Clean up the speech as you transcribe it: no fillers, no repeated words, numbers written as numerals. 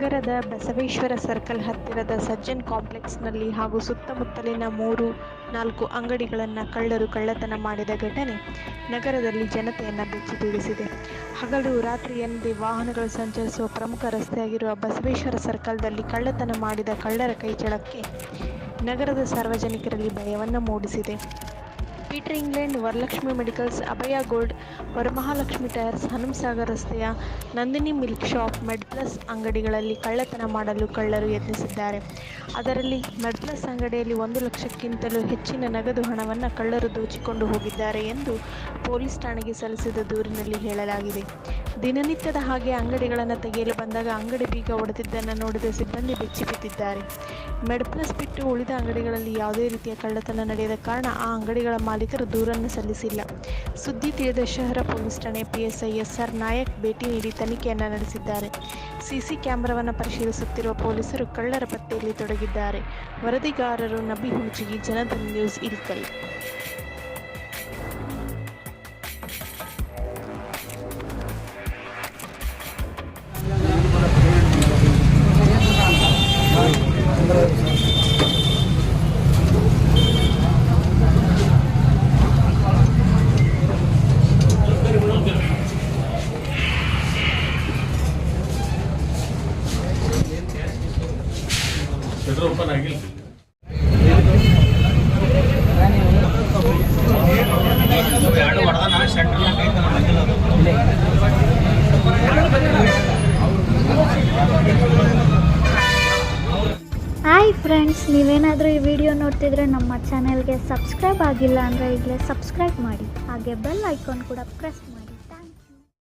ನಗರದ ಬಸವೇಶ್ವರ ಸರ್ಕಲ್ ಹತ್ತಿರದ ಸಜ್ಜನ್ ಕಾಂಪ್ಲೆಕ್ಸ್ನಲ್ಲಿ ಹಾಗೂ ಸುತ್ತಮುತ್ತಲಿನ 3-4 ಅಂಗಡಿಗಳನ್ನು ಕಳ್ಳರು ಕಳ್ಳತನ ಮಾಡಿದ ಘಟನೆ ನಗರದಲ್ಲಿ ಜನತೆಯನ್ನು ಬೆಚ್ಚಿಬೀಳಿಸಿದೆ. ಹಗಲು ರಾತ್ರಿ ಎನ್ನದೇ ವಾಹನಗಳು ಸಂಚರಿಸುವ ಪ್ರಮುಖ ರಸ್ತೆಯಾಗಿರುವ ಬಸವೇಶ್ವರ ಸರ್ಕಲ್ನಲ್ಲಿ ಕಳ್ಳತನ ಮಾಡಿದ ಕಳ್ಳರ ಕೈಚಳಕ್ಕೆ ನಗರದ ಸಾರ್ವಜನಿಕರಲ್ಲಿ ಭಯವನ್ನು ಮೂಡಿಸಿದೆ. ಪೀಟರ್ ಇಂಗ್ಲೆಂಡ್, ವರಲಕ್ಷ್ಮಿ ಮೆಡಿಕಲ್ಸ್, ಅಭಯ ಗೋಲ್ಡ್, ವರಮಹಾಲಕ್ಷ್ಮಿ ಟೈರ್ಸ್, ಹನುಮಸಾಗರ್ ರಸ್ತೆಯ ನಂದಿನಿ ಮಿಲ್ಕ್ ಶಾಪ್, ಮೆಡ್ಪ್ಲಸ್ ಅಂಗಡಿಗಳಲ್ಲಿ ಕಳ್ಳತನ ಮಾಡಲು ಕಳ್ಳರು ಯತ್ನಿಸಿದ್ದಾರೆ. ಅದರಲ್ಲಿ ಮೆಡ್ಪ್ಲಸ್ ಅಂಗಡಿಯಲ್ಲಿ 1 ಲಕ್ಷಕ್ಕಿಂತಲೂ ಹೆಚ್ಚಿನ ನಗದು ಹಣವನ್ನು ಕಳ್ಳರು ದೋಚಿಕೊಂಡು ಹೋಗಿದ್ದಾರೆ ಎಂದು ಪೊಲೀಸ್ ಠಾಣೆಗೆ ಸಲ್ಲಿಸಿದ ದೂರಿನಲ್ಲಿ ಹೇಳಲಾಗಿದೆ. ದಿನನಿತ್ಯದ ಹಾಗೆ ಅಂಗಡಿಗಳನ್ನು ತೆಗೆಯಲು ಬಂದಾಗ ಅಂಗಡಿ ಬೀಗ ಒಡೆದಿದ್ದನ್ನು ನೋಡಿದ ಸಿಬ್ಬಂದಿ ಬೆಚ್ಚಿಬಿದ್ದಿದ್ದಾರೆ. ಮೆಡ್ಪ್ಲಸ್ ಬಿಟ್ಟು ಉಳಿದ ಅಂಗಡಿಗಳಲ್ಲಿ ಯಾವುದೇ ರೀತಿಯ ಕಳ್ಳತನ ನಡೆಯದ ಕಾರಣ ಆ ಅಂಗಡಿಗಳ ಮಾಲೀಕರು ದೂರನ್ನು ಸಲ್ಲಿಸಿಲ್ಲ. ಸುದ್ದಿ ತಿಳಿದ ಶಹರ ಪೊಲೀಸ್ ಠಾಣೆ ಪಿಎಸ್ಐ SR ನಾಯಕ್ ಭೇಟಿ ನೀಡಿ ತನಿಖೆಯನ್ನು ನಡೆಸಿದ್ದಾರೆ. ಸಿಸಿ ಕ್ಯಾಮೆರಾವನ್ನು ಪರಿಶೀಲಿಸುತ್ತಿರುವ ಪೊಲೀಸರು ಕಳ್ಳರ ಪತ್ತೆಯಲ್ಲಿ ತೊಡಗಿದ್ದಾರೆ. ವರದಿಗಾರರು ನಬಿ ಹುಣಚಗಿ, ಜನಧ್ವನಿ ನ್ಯೂಸ್, ಇಳಕಲ್. ಓಪನ್ ಆಗಿಲ್ಲ. ಹಾಯ್ ಫ್ರೆಂಡ್ಸ್, ನೀವೇನಾದರೂ ಈ ವಿಡಿಯೋ ನೋಡ್ತಿದ್ರೆ ನಮ್ಮ ಚಾನೆಲ್ಗೆ ಸಬ್ಸ್ಕ್ರೈಬ್ ಆಗಿಲ್ಲ ಅಂದರೆ ಈಗಲೇ ಸಬ್ಸ್ಕ್ರೈಬ್ ಮಾಡಿ, ಹಾಗೆ ಬೆಲ್ ಐಕಾನ್ ಕೂಡ ಪ್ರೆಸ್ ಮಾಡಿ.